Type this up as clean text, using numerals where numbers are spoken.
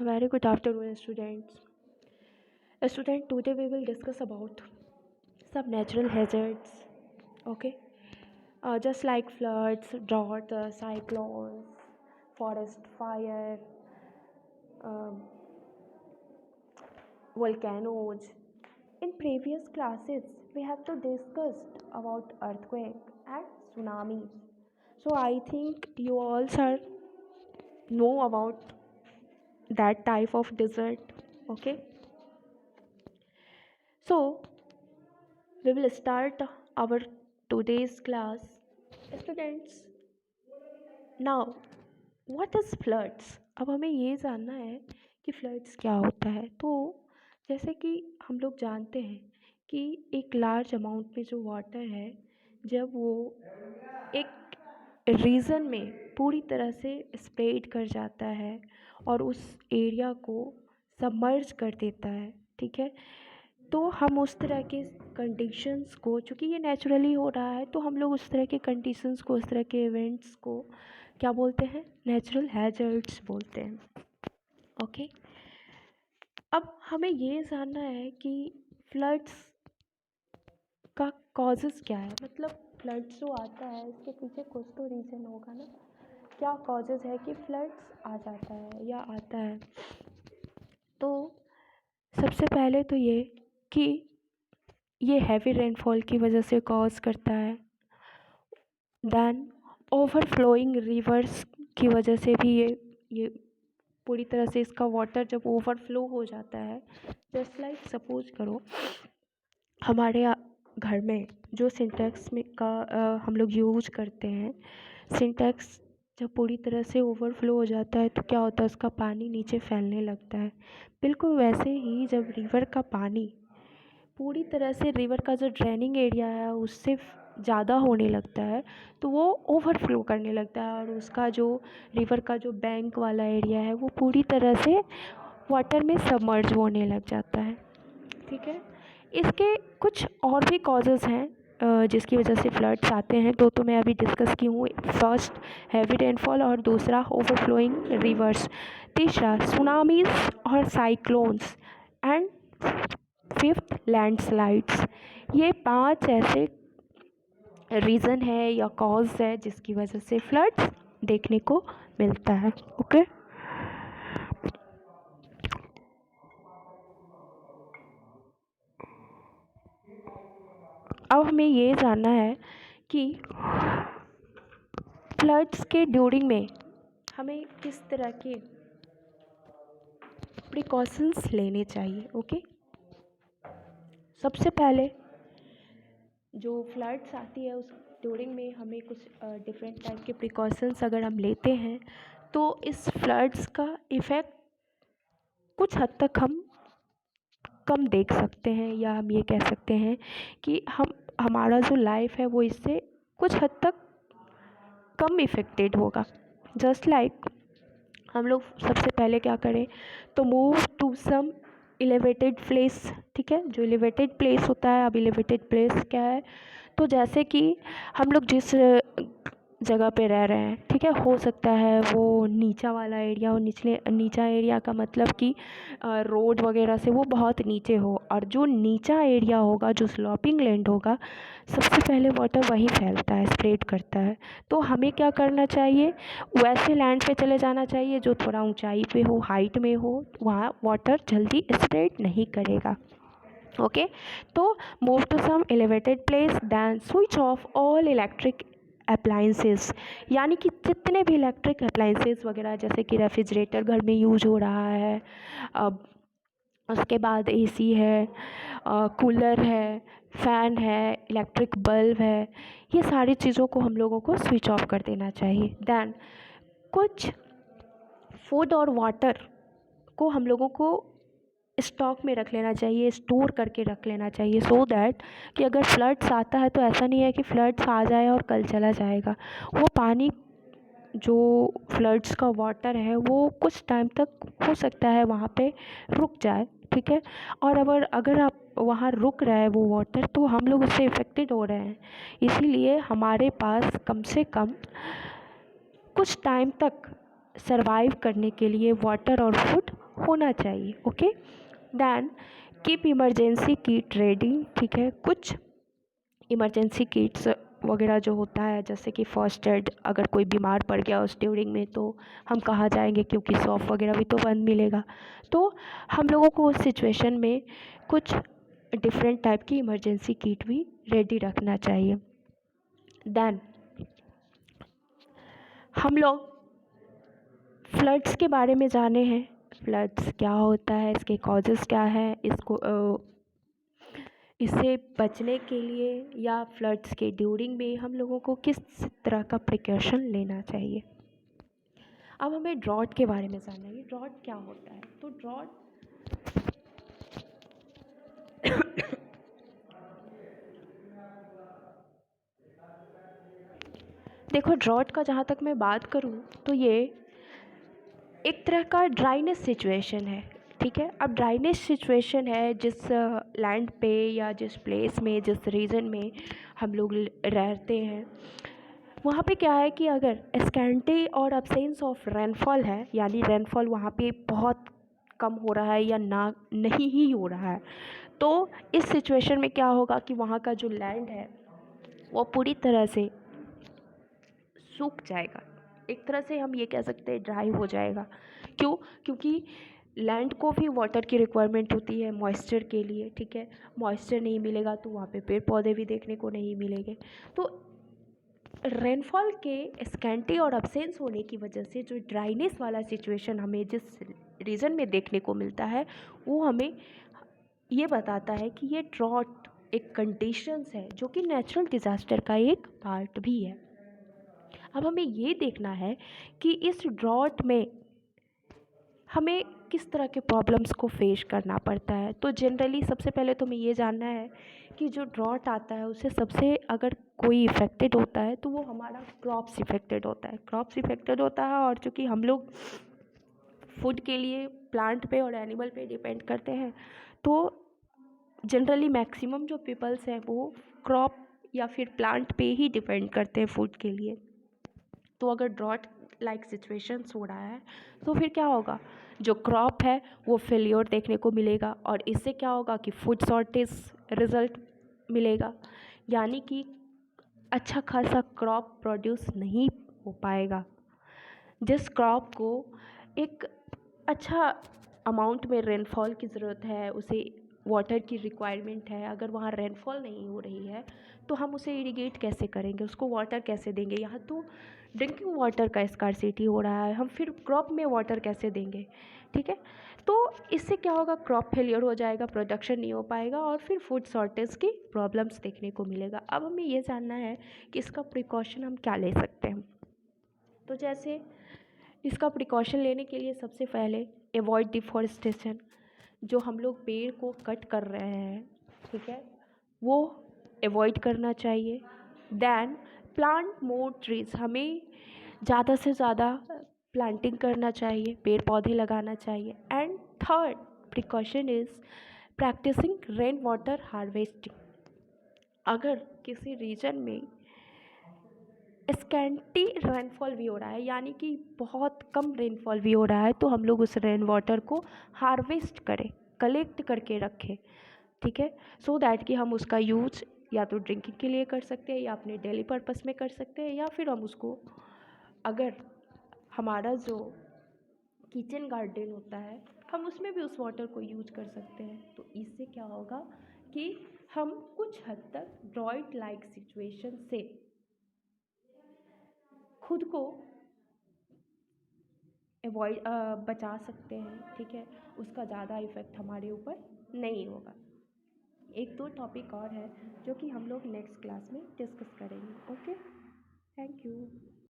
A very good afternoon, students. Today we will discuss about some natural hazards. Okay, just like floods, drought, cyclones, forest fire, um, volcanoes. In previous classes, we have to discussed about earthquake and tsunamis. So I think you all sir know about that type of desert. Okay, so we will start our today's class. Students, now what is floods? अब हमें ये जानना है कि floods क्या होता है। तो जैसे कि हम लोग जानते हैं कि एक लार्ज अमाउंट में जो वाटर है, जब वो एक रीजन में पूरी तरह से स्प्रेड कर जाता है और उस एरिया को सबमर्ज कर देता है, ठीक है। तो हम उस तरह के कंडीशंस को, चूँकि ये नेचुरली हो रहा है, तो हम लोग उस तरह के कंडीशंस को, उस तरह के इवेंट्स को क्या बोलते हैं? नेचुरल हैज़र्ड्स बोलते हैं। ओके, अब हमें ये जानना है कि फ्लड्स का कॉजेज़ क्या है। मतलब फ्लड्स जो आता है इसके पीछे कुछ तो रीज़न होगा ना, क्या कॉजेज़ है कि फ्लड्स आ जाता है या आता है। तो सबसे पहले तो ये कि ये हैवी रेनफॉल की वजह से कॉज करता है। दैन ओवरफ्लोइंग रिवर्स की वजह से भी ये पूरी तरह से इसका वाटर जब ओवरफ्लो हो जाता है, जस्ट लाइक सपोज करो हमारे घर में जो सिंटेक्स में का हम लोग यूज करते हैं, सिंटेक्स जब पूरी तरह से ओवरफ्लो हो जाता है तो क्या होता है, उसका पानी नीचे फैलने लगता है। बिल्कुल वैसे ही जब रिवर का पानी पूरी तरह से, रिवर का जो ड्रेनिंग एरिया है उससे ज़्यादा होने लगता है, तो वो ओवरफ्लो करने लगता है और उसका जो रिवर का जो बैंक वाला एरिया है वो पूरी तरह से वाटर में सबमर्ज होने लग जाता है, ठीक है। इसके कुछ और भी कॉजेज़ हैं जिसकी वजह से फ्लड्स आते हैं। तो मैं अभी डिस्कस की हूँ। फर्स्ट हैवी रेनफॉल और दूसरा ओवरफ्लोइंग रिवर्स, तीसरा सुनामीज और साइक्लोन्स एंड फिफ्थ लैंडस्लाइड्स। ये 5 ऐसे रीज़न है या कॉज है जिसकी वजह से फ्लड्स देखने को मिलता है। ओके, अब हमें ये जानना है कि फ्लड्स के ड्यूरिंग में हमें किस तरह के प्रिकॉशंस लेने चाहिए। ओके, सबसे पहले जो फ्लड्स आती है उस ड्यूरिंग में हमें कुछ डिफरेंट टाइप के प्रिकॉशंस अगर हम लेते हैं तो इस फ्लड्स का इफ़ेक्ट कुछ हद तक हम कम देख सकते हैं, या हम ये कह सकते हैं कि हमारा जो लाइफ है वो इससे कुछ हद तक कम इफ़ेक्टेड होगा। जस्ट लाइक हम लोग सबसे पहले क्या करें, तो move to some elevated place, ठीक है। जो एलिवेटेड प्लेस होता है, अब एलिवेटेड प्लेस क्या है, तो जैसे कि हम लोग जिस जगह पे रह रहे हैं, ठीक है, हो सकता है वो नीचा वाला एरिया हो। नीचा एरिया का मतलब कि रोड वगैरह से वो बहुत नीचे हो, और जो नीचा एरिया होगा, जो स्लॉपिंग लैंड होगा, सबसे पहले वाटर वहीं फैलता है, स्प्रेड करता है। तो हमें क्या करना चाहिए, वैसे लैंड पे चले जाना चाहिए जो थोड़ा ऊंचाई पे हो, हाइट में हो, वहाँ वाटर जल्दी स्प्रेड नहीं करेगा। ओके, तो move to some elevated place, then switch off all electric appliances, यानी कि जितने भी इलेक्ट्रिक अप्लाइंसेस वगैरह, जैसे कि रेफ्रिजरेटर घर में यूज हो रहा है, अब उसके बाद एसी है, कूलर है, फ़ैन है, इलेक्ट्रिक बल्ब है, ये सारी चीज़ों को हम लोगों को स्विच ऑफ कर देना चाहिए। दैन कुछ फूड और वाटर को हम लोगों को स्टॉक में रख लेना चाहिए, स्टोर करके रख लेना चाहिए, सो दैट कि अगर फ्लड्स आता है तो ऐसा नहीं है कि फ्लड्स आ जाए और कल चला जाएगा। वो पानी, जो फ्लड्स का वाटर है, वो कुछ टाइम तक हो सकता है वहाँ पे रुक जाए, ठीक है। और अगर आप वहाँ रुक रहा है वो वाटर, तो हम लोग उससे इफ़ेक्टेड हो रहे हैं। इसीलिए हमारे पास कम से कम कुछ टाइम तक सरवाइव करने के लिए वाटर और फूड होना चाहिए। Okay, then keep emergency kit ready. ठीक है, कुछ इमरजेंसी किट्स वगैरह जो होता है, जैसे कि फर्स्ट एड, अगर कोई बीमार पड़ गया उस ड्यूरिंग में तो हम कहाँ जाएंगे, क्योंकि शॉप वगैरह भी तो बंद मिलेगा। तो हम लोगों को उस सिचुएशन में कुछ डिफरेंट टाइप की इमरजेंसी किट भी रेडी रखना चाहिए। देन हम लोग फ्लड्स के बारे में जाने हैं। फ्लड्स क्या होता है, इसके कॉजेज़ क्या है, इससे बचने के लिए या फ्लड्स के ड्यूरिंग में हम लोगों को किस तरह का प्रिकॉशन लेना चाहिए। अब हमें ड्रॉट के बारे में जानना है। ड्रॉट क्या होता है? तो ड्रॉट देखो, ड्रॉट का जहाँ तक मैं बात करूँ तो ये एक तरह का ड्राइनेस सिचुएशन है। ठीक है, अब ड्राइनेस सिचुएशन है जिस लैंड पे या जिस प्लेस में, जिस रीजन में हम लोग रहते हैं, वहाँ पे क्या है कि अगर स्कैंटी और अब्सेंस ऑफ रेनफॉल है, यानी रेनफॉल वहाँ पे बहुत कम हो रहा है या ना नहीं ही हो रहा है, तो इस सिचुएशन में क्या होगा कि वहाँ का जो लैंड है वो पूरी तरह से सूख जाएगा। एक तरह से हम ये कह सकते हैं ड्राई हो जाएगा। क्यों? क्योंकि लैंड को भी वाटर की रिक्वायरमेंट होती है मॉइस्चर के लिए। ठीक है, मॉइस्चर नहीं मिलेगा तो वहाँ पे पेड़ पौधे भी देखने को नहीं मिलेंगे। तो रेनफॉल के स्कैंटी और अब्सेंस होने की वजह से जो ड्राइनेस वाला सिचुएशन हमें जिस रीजन में देखने को मिलता है, वो हमें ये बताता है कि ये ड्रॉट एक कंडीशंस है जो कि नेचुरल डिज़ास्टर का एक पार्ट भी है। अब हमें ये देखना है कि इस ड्रॉट में हमें किस तरह के प्रॉब्लम्स को फेस करना पड़ता है। तो जनरली सबसे पहले तो हमें ये जानना है कि जो ड्रॉट आता है उससे सबसे अगर कोई इफ़ेक्टेड होता है तो वो हमारा क्रॉप्स इफ़ेक्टेड होता है। क्रॉप्स इफ़ेक्टेड होता है, और चूँकि हम लोग फूड के लिए प्लांट पे और एनिमल पे डिपेंड करते हैं, तो जनरली मैक्सिमम जो पीपल्स हैं वो क्रॉप या फिर प्लांट पे ही डिपेंड करते हैं फूड के लिए। तो अगर ड्रॉट लाइक सिचुएशंस हो रहा है तो फिर क्या होगा, जो क्रॉप है वो फेल्योर देखने को मिलेगा, और इससे क्या होगा कि फूड शॉर्टेज रिज़ल्ट मिलेगा, यानी कि अच्छा खासा क्रॉप प्रोड्यूस नहीं हो पाएगा। जिस क्रॉप को एक अच्छा अमाउंट में रेनफॉल की ज़रूरत है, उसे वाटर की रिक्वायरमेंट है, अगर वहाँ रेनफॉल नहीं हो रही है तो हम उसे इरिगेट कैसे करेंगे, उसको वाटर कैसे देंगे। यहाँ तो ड्रिंकिंग वाटर का स्कार्सिटी हो रहा है, हम फिर क्रॉप में वाटर कैसे देंगे। ठीक है, तो इससे क्या होगा, क्रॉप फेलियर हो जाएगा, प्रोडक्शन नहीं हो पाएगा, और फिर फूड शॉर्टेज की प्रॉब्लम्स देखने को मिलेगा। अब हमें ये जानना है कि इसका प्रिकॉशन हम क्या ले सकते हैं। तो जैसे इसका प्रिकॉशन लेने के लिए सबसे पहले एवॉइड डिफॉरेस्टेशन, जो हम लोग पेड़ को कट कर रहे हैं, ठीक है, वो एवॉइड करना चाहिए। देन प्लांट मोर ट्रीज, हमें ज़्यादा से ज़्यादा प्लांटिंग करना चाहिए, पेड़ पौधे लगाना चाहिए। And third precaution is practicing rain water harvesting. अगर किसी रीजन में स्कैंटी रेनफॉल भी हो रहा है, यानी कि बहुत कम रेनफॉल भी हो रहा है, तो हम लोग उस रेन वाटर को हार्वेस्ट करें, कलेक्ट करके रखें। ठीक है, सो दैट कि हम उसका यूज या तो ड्रिंकिंग के लिए कर सकते हैं, या अपने डेली पर्पस में कर सकते हैं, या फिर हम उसको, अगर हमारा जो किचन गार्डन होता है हम उसमें भी उस वाटर को यूज कर सकते हैं। तो इससे क्या होगा कि हम कुछ हद तक ड्रॉइट लाइक सिचुएशन से खुद को अवॉइड बचा सकते हैं। ठीक है, उसका ज़्यादा इफ़ेक्ट हमारे ऊपर नहीं होगा। एक दो टॉपिक और है जो कि हम लोग नेक्स्ट क्लास में डिस्कस करेंगे। Okay, thank you.